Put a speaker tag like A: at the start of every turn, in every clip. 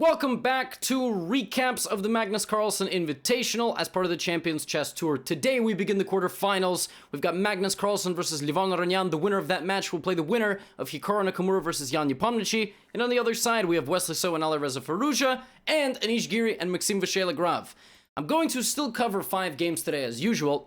A: Welcome back to recaps of the Magnus Carlsen Invitational as part of the Champions Chess Tour. Today we begin the quarterfinals. We've got Magnus Carlsen versus Levon. The winner of that match will play the winner of Hikaru Nakamura versus Jan Nepomniachtchi. And on the other side we have Wesley So and Firouzja and Anish Giri and Maxime Vachier-Lagrave. I'm going to still cover 5 games today as usual,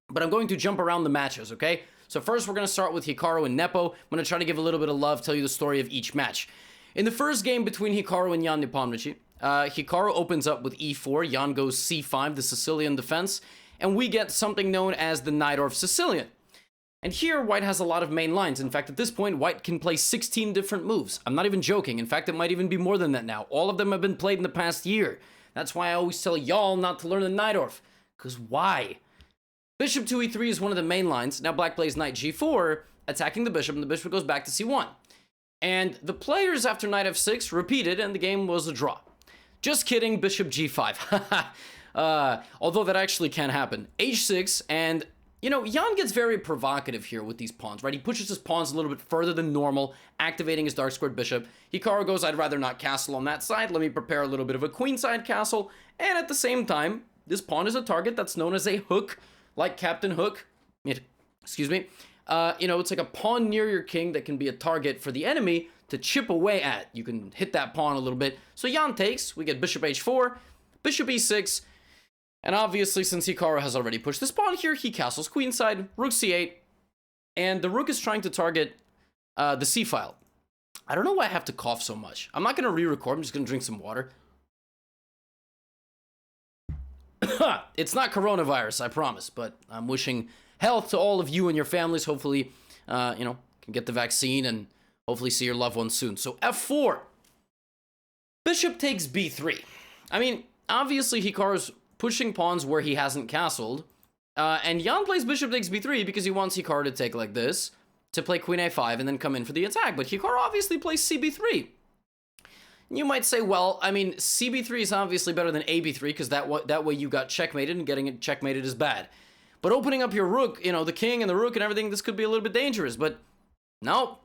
A: but I'm going to jump around the matches, okay? So first we're going to start with Hikaru and Nepo. I'm going to try to give a little bit of love, tell you the story of each match. In the first game between Hikaru and Jan Nepomniachtchi, Hikaru opens up with e4, Jan goes c5, the Sicilian defense, and we get something known as the Najdorf Sicilian. And here, White has a lot of main lines. In fact, at this point, White can play 16 different moves. I'm not even joking. In fact, it might even be more than that now. All of them have been played in the past year. That's why I always tell y'all not to learn the Najdorf. Because why? Bishop to e3 is one of the main lines. Now Black plays knight g4, attacking the bishop, and the bishop goes back to c1. And the players after knight f6 repeated, and the game was a draw. Just kidding, bishop g5. Although that actually can happen. h6, and, you know, Jan gets very provocative here with these pawns, right? He pushes his pawns a little bit further than normal, activating his dark squared bishop. Hikaru goes, I'd rather not castle on that side. Let me prepare a little bit of a queenside castle. And at the same time, this pawn is a target that's known as a hook, like Captain Hook. Excuse me. You know, it's like a pawn near your king that can be a target for the enemy to chip away at. You can hit that pawn a little bit. So Jan takes, we get bishop h4, bishop e6, and obviously since Hikaru has already pushed this pawn here, he castles queenside, rook c8, and the rook is trying to target the c-file. I don't know why I have to cough so much. I'm not going to re-record, I'm just going to drink some water. It's not coronavirus, I promise, but I'm wishing health to all of you and your families. Hopefully, you know, can get the vaccine and hopefully see your loved ones soon. So f4. Bishop takes b3. I mean, obviously Hikaru's pushing pawns where he hasn't castled. And Jan plays bishop takes b3 because he wants Hikaru to take like this, to play queen a5 and then come in for the attack. But Hikaru obviously plays cb3. You might say, well, I mean, cb3 is obviously better than ab3 because that way you got checkmated, and getting it checkmated is bad. But opening up your rook, you know, the king and the rook and everything, this could be a little bit dangerous. But no,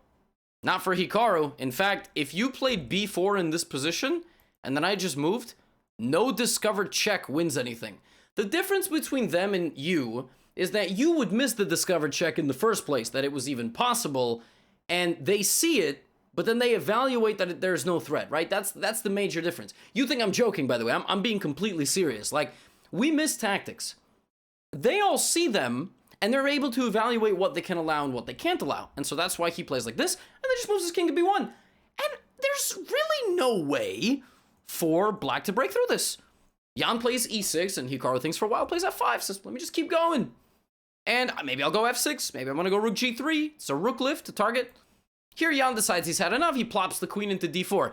A: not for Hikaru. In fact, if you played b4 in this position, and then I just moved, no discovered check wins anything. The difference between them and you is that you would miss the discovered check in the first place, that it was even possible, and they see it, but then they evaluate that there's no threat, right? That's the major difference. You think I'm joking, by the way. I'm being completely serious. Like, we miss tactics. They all see them, and they're able to evaluate what they can allow and what they can't allow. And so that's why he plays like this, and then just moves his king to b1. And there's really no way for Black to break through this. Jan plays e6, and Hikaru thinks for a while, plays f5, says, let me just keep going. And maybe I'll go f6, maybe I'm gonna go rook g3. It's a rook lift to target. Here Jan decides he's had enough, he plops the queen into d4.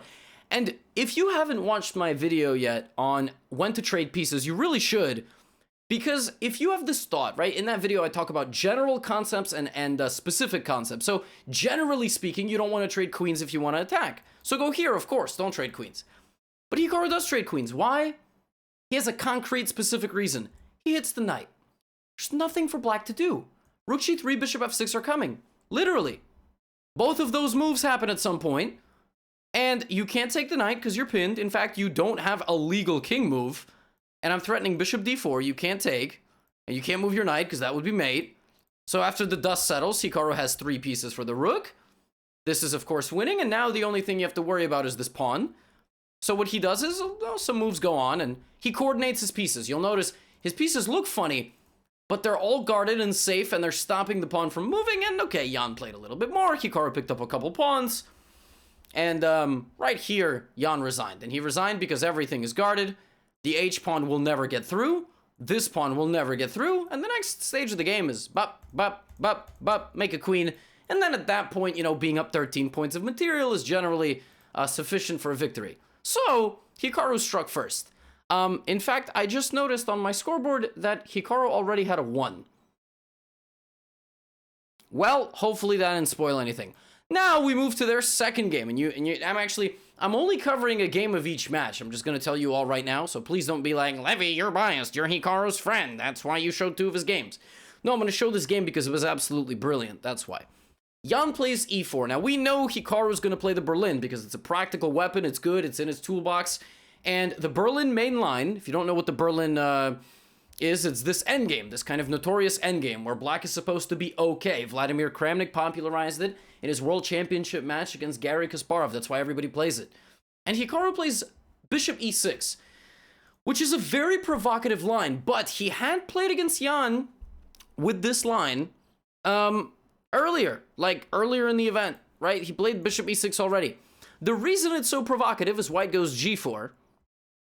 A: And if you haven't watched my video yet on when to trade pieces, you really should. Because if you have this thought, right, in that video I talk about general concepts and specific concepts. So generally speaking, you don't want to trade queens if you want to attack. So go here, of course, don't trade queens. But Hikaru does trade queens. Why? He has a concrete specific reason. He hits the knight. There's nothing for Black to do. Rook g3, bishop f6 are coming. Literally. Both of those moves happen at some point. And you can't take the knight because you're pinned. In fact, you don't have a legal king move. And I'm threatening bishop d4, you can't take, and you can't move your knight because that would be mate. So after the dust settles, Hikaru has 3 pieces for the rook. This is, of course, winning, and now the only thing you have to worry about is this pawn. So what he does is, some moves go on, and he coordinates his pieces. You'll notice his pieces look funny, but they're all guarded and safe, and they're stopping the pawn from moving, and okay, Jan played a little bit more, Hikaru picked up a couple pawns, and right here, Jan resigned. And he resigned because everything is guarded. The H pawn will never get through. This pawn will never get through. And the next stage of the game is bop, bop, bop, bop, make a queen. And then at that point, you know, being up 13 points of material is generally sufficient for a victory. So, Hikaru struck first. In fact, I just noticed on my scoreboard that Hikaru already had a 1. Well, hopefully that didn't spoil anything. Now we move to their second game, and I'm only covering a game of each match. I'm just going to tell you all right now, so please don't be like, Levy, you're biased, you're Hikaru's friend, that's why you showed 2 of his games. No, I'm going to show this game because it was absolutely brilliant, that's why. Jan plays e4. Now, we know Hikaru's going to play the Berlin because it's a practical weapon. It's good. It's in his toolbox. And the Berlin main line, if you don't know what the Berlin is, it's this endgame, this kind of notorious endgame where black is supposed to be okay. Vladimir Kramnik popularized it in his World Championship match against Gary Kasparov. That's why everybody plays it. And Hikaru plays bishop e6, which is a very provocative line, but he had played against Jan with this line earlier in the event, right? He played bishop e6 already. The reason it's so provocative is white goes g4,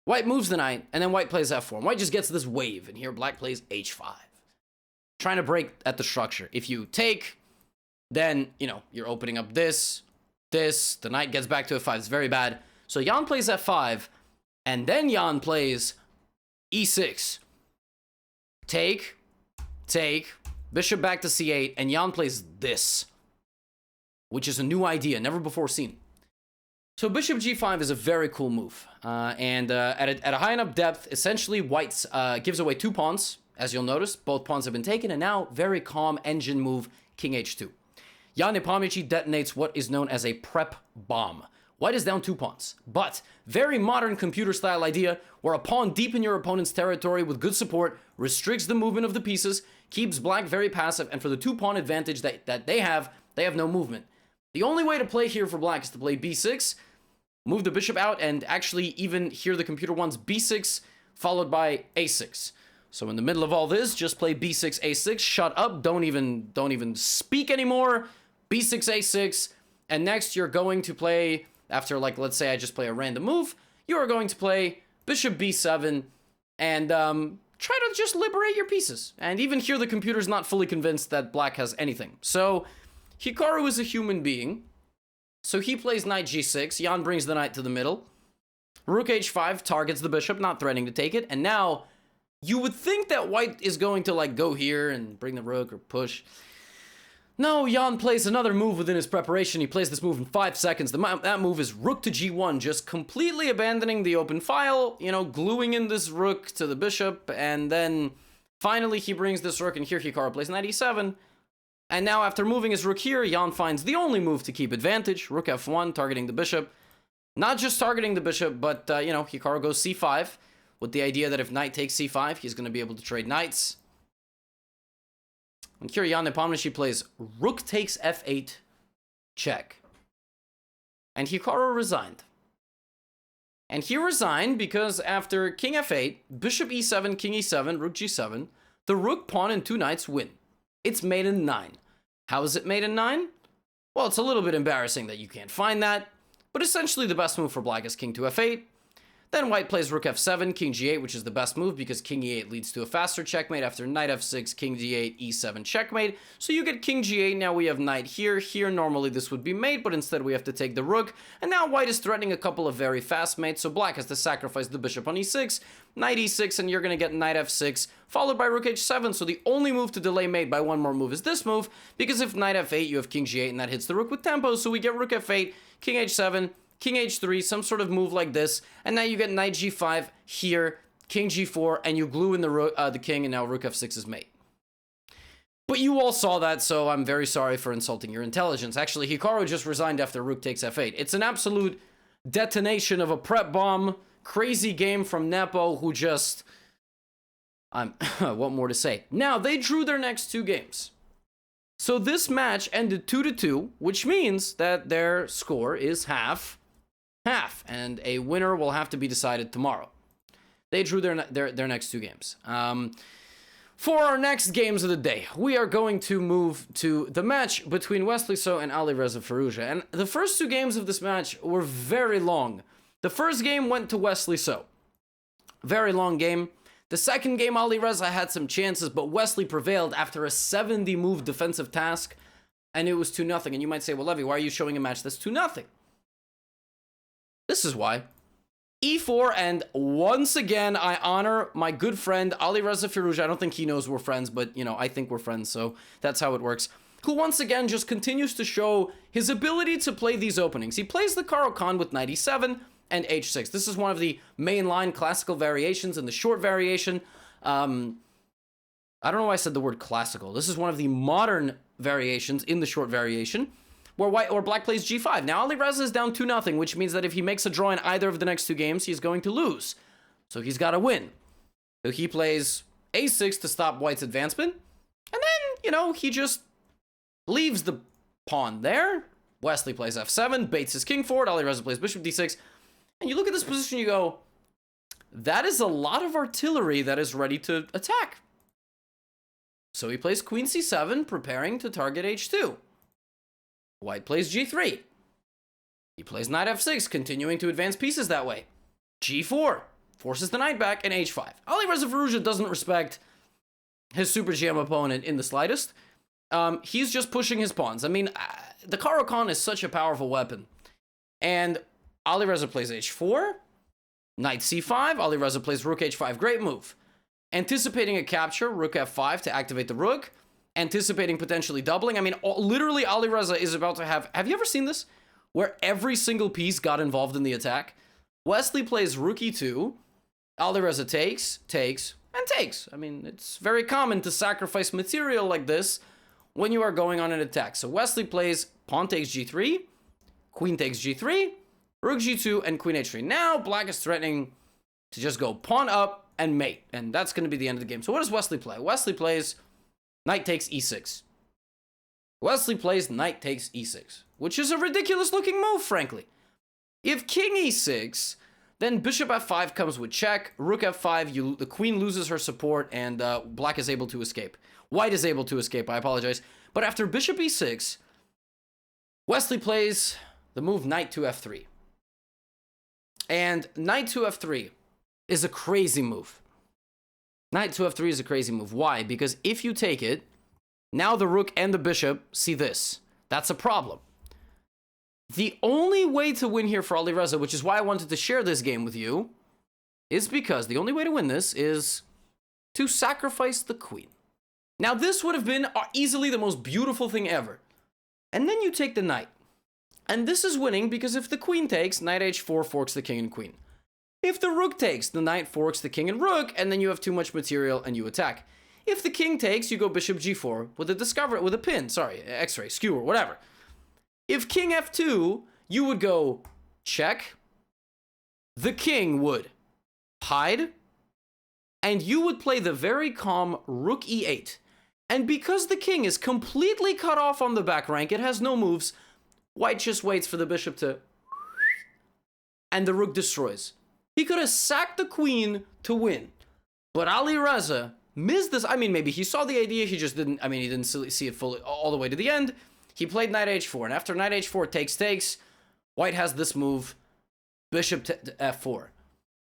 A: white moves the knight, and then white plays f4. And white just gets this wave, and here black plays h5. Trying to break at the structure. If you take, then, you know, you're opening up this, the knight gets back to f5. It's very bad. So Jan plays f5, and then Jan plays e6. Take, bishop back to c8, and Jan plays this, which is a new idea, never before seen. So bishop g5 is a very cool move, and at a high enough depth, essentially white gives away 2 pawns, as you'll notice. Both pawns have been taken, and now very calm engine move, king h2. Jan Nepomucci detonates what is known as a prep bomb. White is down 2 pawns, but very modern computer-style idea where a pawn deep in your opponent's territory with good support restricts the movement of the pieces, keeps black very passive, and for the 2-pawn advantage that they have no movement. The only way to play here for black is to play b6, move the bishop out, and actually even here the computer wants b6 followed by a6. So in the middle of all this, just play b6, a6, shut up, don't even speak anymore, b6, a6, and next you're going to play, after, like, let's say I just play a random move, you are going to play bishop b7 and try to just liberate your pieces. And even here the computer's not fully convinced that black has anything. So Hikaru is a human being, so he plays knight g6, Jan brings the knight to the middle, rook h5 targets the bishop, not threatening to take it, and now you would think that white is going to, like, go here and bring the rook or push. No, Jan plays another move within his preparation. He plays this move in 5 seconds. That move is rook to g1, just completely abandoning the open file, you know, gluing in this rook to the bishop, and then finally he brings this rook, and here Hikaru plays knight e7. And now after moving his rook here, Jan finds the only move to keep advantage, rook f1, targeting the bishop. Not just targeting the bishop, but, you know, Hikaru goes c5, with the idea that if knight takes c5, he's going to be able to trade knights. And here Jan Nepomucci plays rook takes f8, check. And Hikaru resigned. And he resigned because after king f8, bishop e7, king e7, rook g7, the rook, pawn, and 2 knights win. It's mate in 9. How is it mate in 9? Well, it's a little bit embarrassing that you can't find that, but essentially the best move for black is king to f8. Then white plays rook f7, king g8, which is the best move because king e8 leads to a faster checkmate after knight f6, king d8, e7 checkmate. So you get king g8, now we have knight here. Here normally this would be mate, but instead we have to take the rook. And now white is threatening a couple of very fast mates, so black has to sacrifice the bishop on e6, knight e6, and you're going to get knight f6, followed by rook h7. So the only move to delay mate by one more move is this move, because if knight f8, you have king g8, and that hits the rook with tempo, so we get rook f8, king h7, king h3, some sort of move like this, and now you get knight g5 here, king g4, and you glue in the king, and now rook f6 is mate. But you all saw that, so I'm very sorry for insulting your intelligence. Actually, Hikaru just resigned after rook takes f8. It's an absolute detonation of a prep bomb, crazy game from Nepo, who just... what more to say? Now, they drew their next 2 games. So this match ended 2-2, which means that their score is half, and a winner will have to be decided tomorrow. They drew their next 2 games. For our next games of the day, we are going to move to the match between Wesley So and Alireza Firouzja. And the first 2 games of this match were very long. The first game went to Wesley So. Very long game. The second game, Alireza had some chances, but Wesley prevailed after a 70-move defensive task, and it was 2-0. And you might say, well, Levy, why are you showing a match that's 2-0? This is why. E4, and once again, I honor my good friend, Alireza Firouzja. I don't think he knows we're friends, but, you know, I think we're friends, so that's how it works. Who once again just continues to show his ability to play these openings. He plays the Caro-Kann with knight e7 and h6. This is one of the mainline classical variations and the short variation. I don't know why I said the word classical. This is one of the modern variations in the short variation, where white or black plays g5. Now Alireza is down 2-0, which means that if he makes a draw in either of the next 2 games, he's going to lose. So he's got to win. So he plays a6 to stop white's advancement, and then, he just leaves the pawn there. Wesley plays f7, baits his king forward. Alireza plays bishop d6. And you look at this position, you go, that is a lot of artillery that is ready to attack. So he plays queen c7, preparing to target h2. White plays g3. He plays knight f6, continuing to advance pieces that way. g4, forces the knight back, and h5. Alireza Firouzja doesn't respect his Super GM opponent in the slightest. He's just pushing his pawns. I mean, the Caro-Kann is such a powerful weapon. And Alireza plays h4, knight c5, Alireza plays rook h5. Great move. Anticipating a capture, rook f5 to activate the rook. Anticipating potentially doubling. I mean, literally Alireza is about to have you ever seen this? Where every single piece got involved in the attack? Wesley plays rook e2, Alireza takes, and takes. I mean, it's very common to sacrifice material like this when you are going on an attack. So Wesley plays pawn takes g3, queen takes g3, rook g2, and queen h3. Now black is threatening to just go pawn up and mate, and that's going to be the end of the game. So what does Wesley play? Wesley plays knight takes e6. Wesley plays knight takes e6, which is a ridiculous looking move, frankly. If king e6, then bishop f5 comes with check, rook f5, the queen loses her support, and black is able to escape. White is able to escape, I apologize. But after bishop e6, Wesley plays the move knight to f3. And knight to f3 is a crazy move. Knight to f3 is a crazy move. Why? Because if you take it, now the rook and the bishop see this. That's a problem. The only way to win here for Alireza, which is why I wanted to share this game with you, is because the only way to win this is to sacrifice the queen. Now, this would have been easily the most beautiful thing ever. And then you take the knight. And this is winning because if the queen takes, knight h4 forks the king and queen. If the rook takes, the knight forks the king and rook, and then you have too much material and you attack. If the king takes, you go bishop g4 with a pin, x-ray, skewer, whatever. If king f2, you would go check. The king would hide, and you would play the very calm rook e8. And because the king is completely cut off on the back rank, it has no moves, white just waits for the bishop to... and the rook destroys. He could have sacked the queen to win. But Alireza missed this. I mean, maybe he saw the idea, he just didn't... he didn't see it fully all the way to the end. He played knight h4, and after knight h4 takes, white has this move, bishop to f4.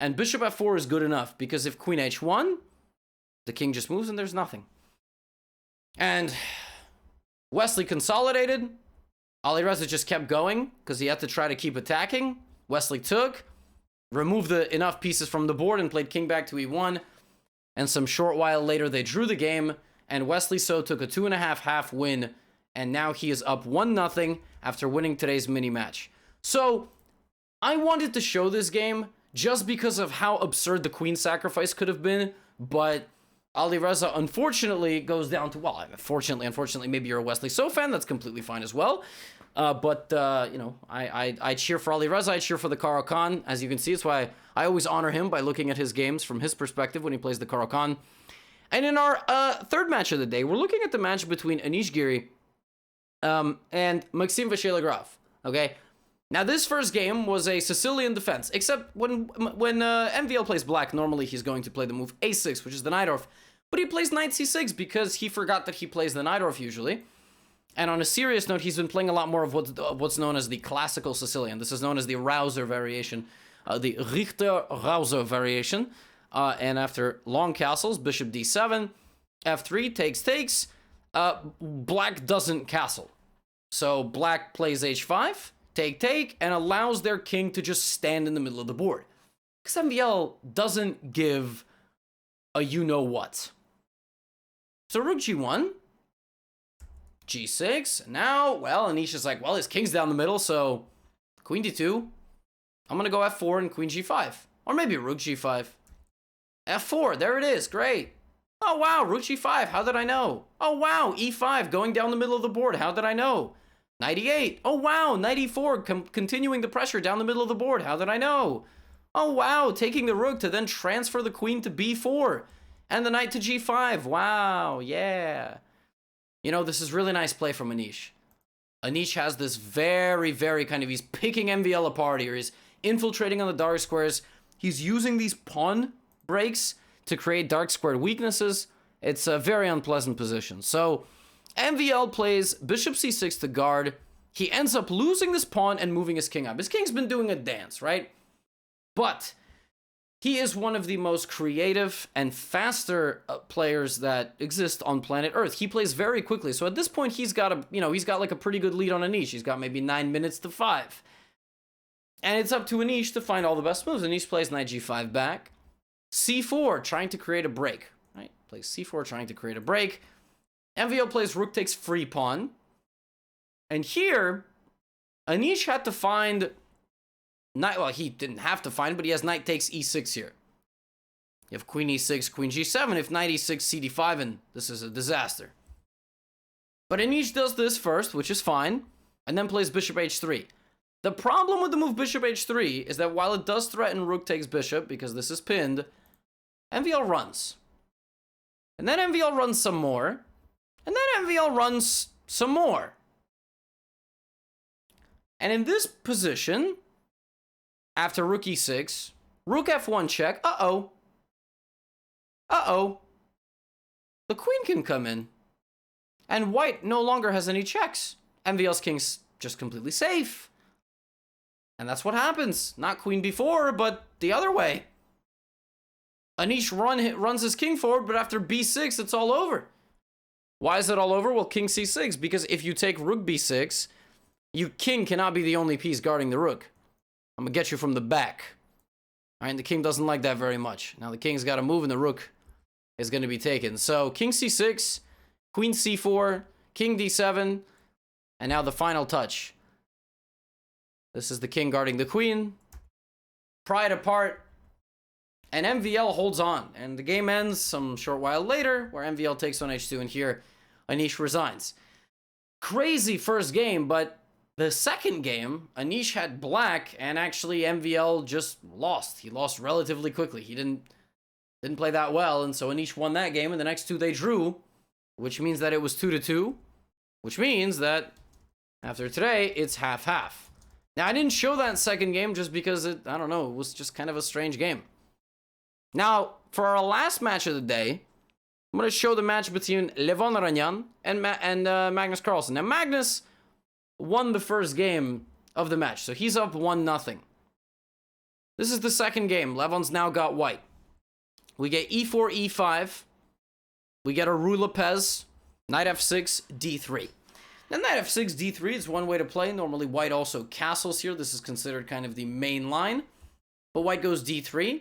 A: And bishop f4 is good enough, because if queen h1, the king just moves and there's nothing. And Wesley consolidated. Alireza just kept going, because he had to try to keep attacking. Wesley took, removed enough pieces from the board, and played king back to e1. And some short while later, they drew the game, and Wesley So took a 2.5 win, and now he is up 1-0 after winning today's mini match. So, I wanted to show this game just because of how absurd the queen sacrifice could have been, but Alireza unfortunately goes down to, well, unfortunately, maybe you're a Wesley So fan, that's completely fine as well. I cheer for Alireza, I cheer for the Caro-Kann. As you can see, it's why I always honor him by looking at his games from his perspective when he plays the Caro-Kann. And in our third match of the day, we're looking at the match between Anish Giri and Maxime Vachier-Lagrave, okay? Now, this first game was a Sicilian defense, except when MVL plays black, normally he's going to play the move a6, which is the Najdorf, but he plays knight c6 because he forgot that he plays the Najdorf usually. And on a serious note, he's been playing a lot more of what's known as the classical Sicilian. This is known as the Rauser variation, the Richter-Rauser variation. And after long castles, bishop d7, f3, takes, black doesn't castle. So black plays h5, take, and allows their king to just stand in the middle of the board. Because MVL doesn't give a you-know-what. So rook g1, g6, now, well, Anish is like, well, his king's down the middle, so queen d2, I'm going to go f4 and queen g5. Or maybe rook g5. f4, there it is, great. Oh, wow, rook g5. How did I know? Oh, wow, e5 going down the middle of the board. How did I know? Knight e8. Oh, wow, knight e4 continuing the pressure down the middle of the board. How did I know? Oh, wow, taking the rook to then transfer the queen to b4 and the knight to g5. Wow, yeah. You know, this is really nice play from Anish. Anish has this very, very kind of, he's picking MVL apart here. He's infiltrating on the dark squares. He's using these pawn breaks to create dark squared weaknesses. It's a very unpleasant position. So MVL plays bishop c6 to guard. He ends up losing this pawn and moving his king up. His king's been doing a dance, right? But he is one of the most creative and faster players that exist on planet Earth. He plays very quickly. So at this point, he's got like a pretty good lead on Anish. He's got maybe 9 minutes to 5. And it's up to Anish to find all the best moves. Anish plays knight g5 back. c4, trying to create a break. Right? Plays c4, trying to create a break. MVL plays rook takes free pawn. And here, Anish had to find knight. Well, he didn't have to find, but he has knight takes e6 here. You have queen e6, queen g7. If knight e6, cd5, and this is a disaster. But Anish does this first, which is fine, and then plays bishop h3. The problem with the move bishop h3 is that while it does threaten rook takes bishop, because this is pinned, MVL runs. And then MVL runs some more. And then MVL runs some more. And in this position, after rook e6, rook f1 check, uh-oh. Uh-oh. The queen can come in. And white no longer has any checks. MVL's king's just completely safe. And that's what happens. Not queen b4, but the other way. Anish runs his king forward, but after b6, it's all over. Why is it all over? Well, king c6, because if you take rook b6, your king cannot be the only piece guarding the rook. I'm going to get you from the back. All right, the king doesn't like that very much. Now the king's got to move and the rook is going to be taken. So king c6, queen c4, king d7, and now the final touch. This is the king guarding the queen. Pry it apart. And MVL holds on. And the game ends some short while later, where MVL takes on h2, and here Anish resigns. Crazy first game, but the second game, Anish had black, and actually MVL just lost. He lost relatively quickly. He didn't play that well, and so Anish won that game, and the next two they drew, which means that it was 2-2, which means that after today, it's half-half. Now, I didn't show that second game just because it was just kind of a strange game. Now, for our last match of the day, I'm going to show the match between Levon and Magnus Carlsen. Now, Magnus won the first game of the match, so he's up 1-0. This is the second game. Levon's now got white. We get e4, e5. We get a Rue Lopez, knight f6, d3. Now, knight f6, d3 is one way to play. Normally, white also castles here. This is considered kind of the main line. But white goes d3.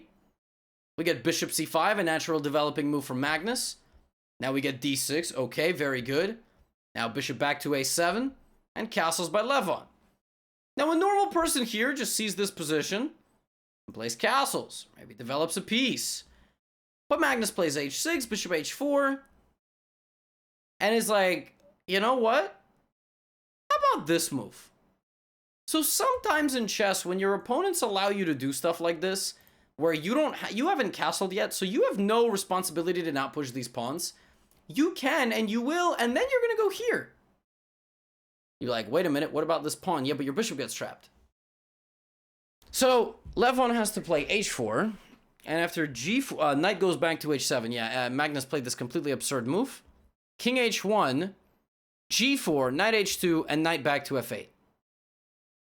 A: We get bishop c5, a natural developing move from Magnus. Now we get d6. Okay, very good. Now bishop back to a7. And castles by Levon. Now, a normal person here just sees this position and plays castles. Maybe develops a piece. But Magnus plays h6, bishop h4. And is like, you know what? How about this move? So sometimes in chess, when your opponents allow you to do stuff like this, where you haven't castled yet, so you have no responsibility to not push these pawns, you can and you will, and then you're going to go here. You're like, wait a minute, what about this pawn? Yeah, but your bishop gets trapped. So Levon has to play h4, and after g4, knight goes back to h7. Yeah, Magnus played this completely absurd move. King h1, g4, knight h2, and knight back to f8.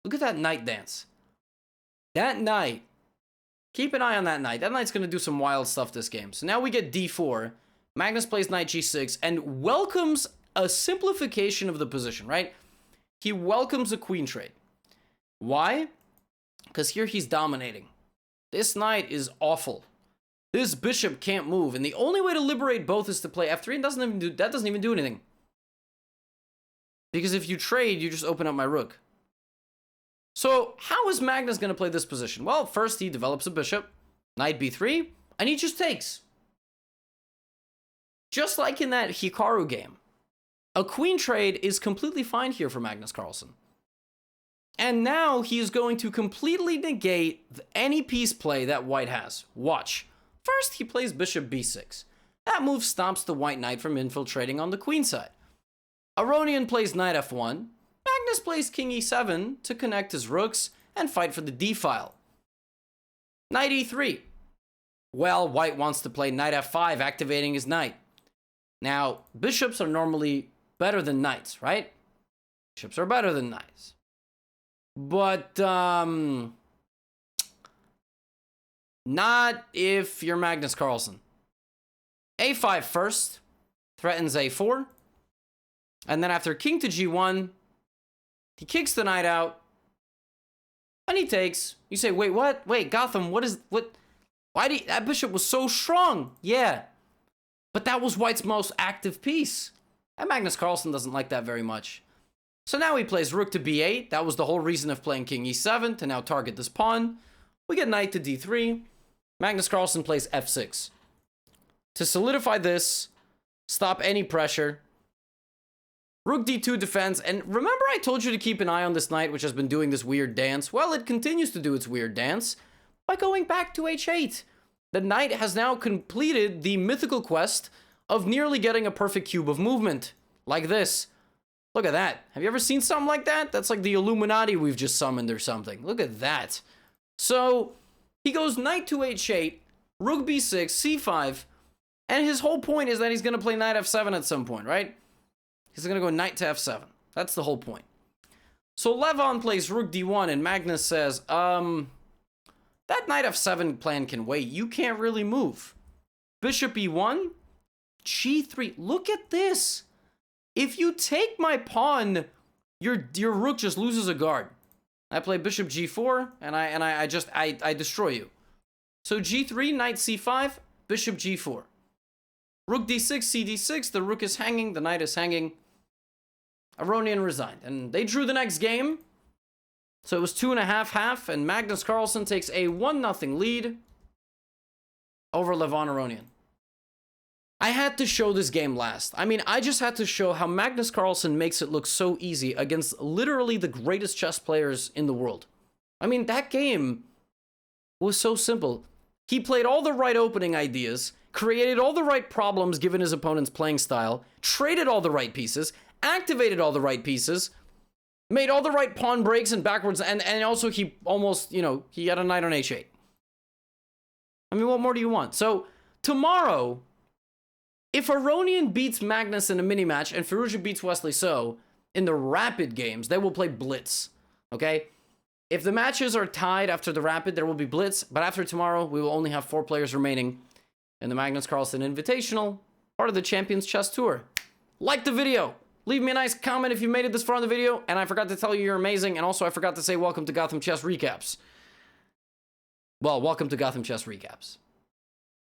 A: Look at that knight dance. That knight, keep an eye on that knight. That knight's going to do some wild stuff this game. So now we get d4. Magnus plays knight g6 and welcomes a simplification of the position, right? He welcomes a queen trade. Why? Because here he's dominating. This knight is awful. This bishop can't move, and the only way to liberate both is to play f3, and that doesn't even do anything. Because if you trade, you just open up my rook. So how is Magnus going to play this position? Well, first he develops a bishop, knight b3, and he just takes. just like in that Hikaru game, a queen trade is completely fine here for Magnus Carlsen. And now he is going to completely negate any piece play that white has. Watch. First, he plays bishop b6. That move stops the white knight from infiltrating on the queen side. Aronian plays knight f1. Magnus plays king e7 to connect his rooks and fight for the d-file. Knight e3. Well, white wants to play knight f5, activating his knight. Now, bishops are normally better than knights, right? Bishops are better than knights. But, not if you're Magnus Carlsen. a5 first, threatens a4. And then after king to g1, he kicks the knight out. And he takes. You say, wait, what? Wait, Gotham, what? Why did that bishop was so strong? Yeah. But that was white's most active piece. And Magnus Carlsen doesn't like that very much. So now he plays rook to b8. That was the whole reason of playing king e7, to now target this pawn. We get knight to d3. Magnus Carlsen plays f6. To solidify this, stop any pressure. Rook d2 defense. And remember I told you to keep an eye on this knight, which has been doing this weird dance? Well, it continues to do its weird dance by going back to h8. The knight has now completed the mythical quest of nearly getting a perfect cube of movement. Like this. Look at that. Have you ever seen something like that? That's like the Illuminati we've just summoned or something. Look at that. So, he goes knight to h8, rook b6, c5, and his whole point is that he's going to play knight f7 at some point, right? He's going to go knight to f7. That's the whole point. So Levon plays rook d1, and Magnus says, that knight f7 plan can wait. You can't really move. Bishop e1, g3. Look at this. If you take my pawn, your rook just loses a guard. I play bishop g4, and I destroy you. So g3, knight c5, bishop g4. Rook d6, cd6, the rook is hanging, the knight is hanging. Aronian resigned, and they drew the next game. So it was 2.5-half, and Magnus Carlsen takes a 1-0 lead over Levon Aronian. I had to show this game last. I mean, I just had to show how Magnus Carlsen makes it look so easy against literally the greatest chess players in the world. I mean, that game was so simple. He played all the right opening ideas, created all the right problems given his opponent's playing style, traded all the right pieces, activated all the right pieces, made all the right pawn breaks and backwards, and also he almost, he had a knight on h8. I mean, what more do you want? So, tomorrow, if Aronian beats Magnus in a mini-match and Firouzja beats Wesley So in the rapid games, they will play blitz, okay? If the matches are tied after the rapid, there will be blitz, but after tomorrow, we will only have 4 players remaining in the Magnus Carlsen Invitational, part of the Champions Chess Tour. Like the video. Leave me a nice comment if you made it this far in the video, and I forgot to tell you you're amazing, and also I forgot to say welcome to Gotham Chess Recaps. Well, welcome to Gotham Chess Recaps.